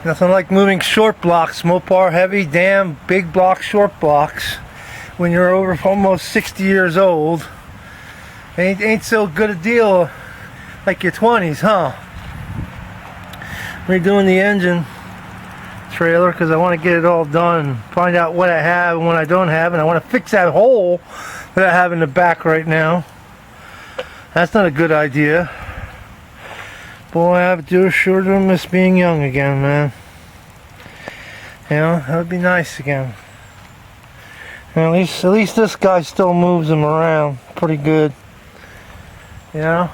Nothing like moving short blocks, Mopar heavy, damn big block, short blocks. When you're over almost 60 years old, ain't so good a deal like your 20s, huh? Redoing the engine trailer because I want to get it all done, find out what I have and what I don't have, and I want to fix that hole that I have in the back right now. That's not a good idea. Boy, I sure do miss being young again, man. You know, that would be nice again. And at least this guy still moves him around pretty good. You know?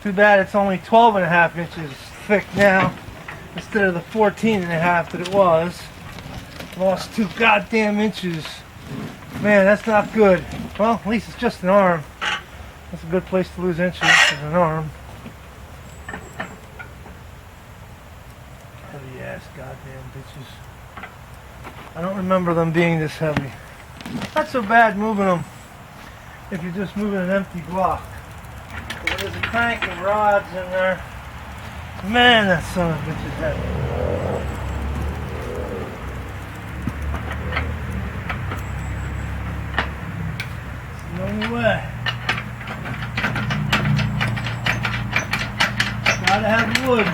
Too bad it's only 12.5 inches thick now instead of the 14.5 that it was. Lost 2 goddamn inches. Man, that's not good. Well, at least it's just an arm. That's a good place to lose inches, is an arm. Heavy ass goddamn bitches. I don't remember them being this heavy. Not so bad moving them if you're just moving an empty block. But there's a crank and rods in there. Man, that son of a bitch is heavy. It's the only way. Gotta have wood.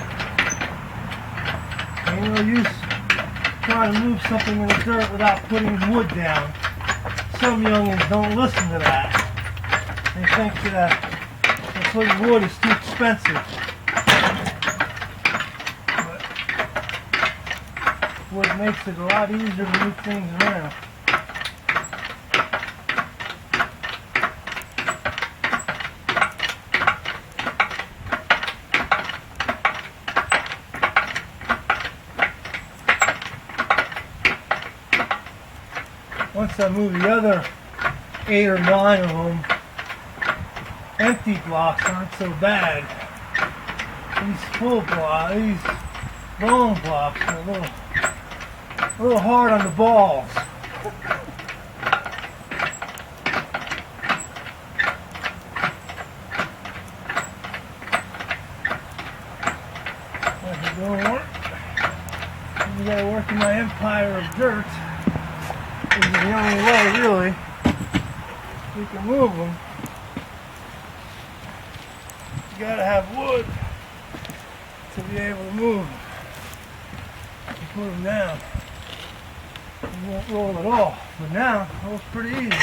Ain't no use trying to move something in the dirt without putting wood down. Some youngins don't listen to that. They think that putting wood is too expensive. But wood makes it a lot easier to move things around. Once I move the other 8 or 9 of them, empty blocks aren't so bad. These full blocks, these long blocks are a little hard on the balls. If it don't work, you gotta work in my empire of dirt. This is the only way, really, we can move them. You gotta have wood to be able to move them. You put them down, you won't roll at all. But now, it rolls pretty easy.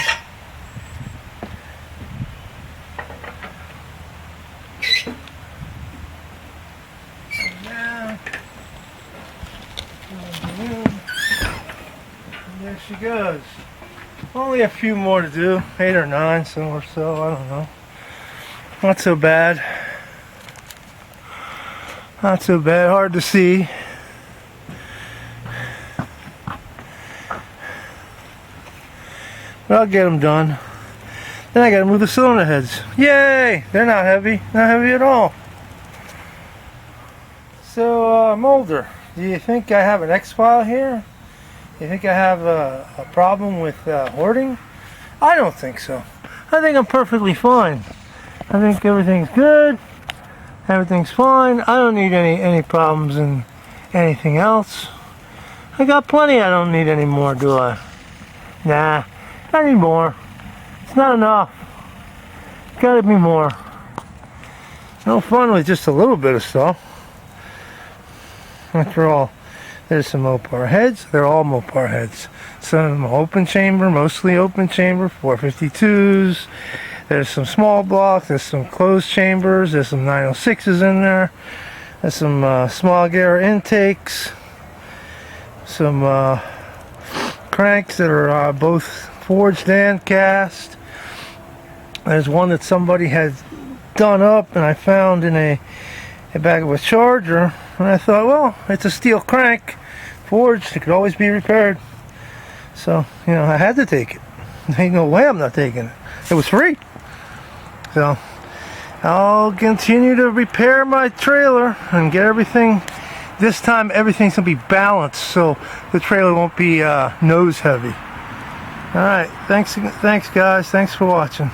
Down. There she goes. Only a few more to do, 8 or 9 or so, I don't know. Not so bad. Not so bad, hard to see. But I'll get them done. Then I gotta move the cylinder heads. Yay! They're not heavy, not heavy at all. So, Mulder, do you think I have an X-file here? You think I have a problem with hoarding? I don't think so. I think I'm perfectly fine. I think everything's good. Everything's fine. I don't need any problems in anything else. I got plenty. I don't need any more, do I? Nah, not anymore. It's not enough. Gotta be more. No fun with just a little bit of stuff. After all, there's some Mopar heads. They're all Mopar heads. Some of them are open chamber, mostly open chamber, 452s. There's some small blocks. There's some closed chambers. There's some 906s in there. There's some small gear intakes. Some cranks that are both forged and cast. There's one that somebody had done up and I found in a bag of a charger. And I thought, well, it's a steel crank, forged, it could always be repaired. So, you know, I had to take it. There ain't no way I'm not taking it. It was free. So, I'll continue to repair my trailer and get everything. This time, everything's going to be balanced, so the trailer won't be nose heavy. Alright, thanks guys. Thanks for watching.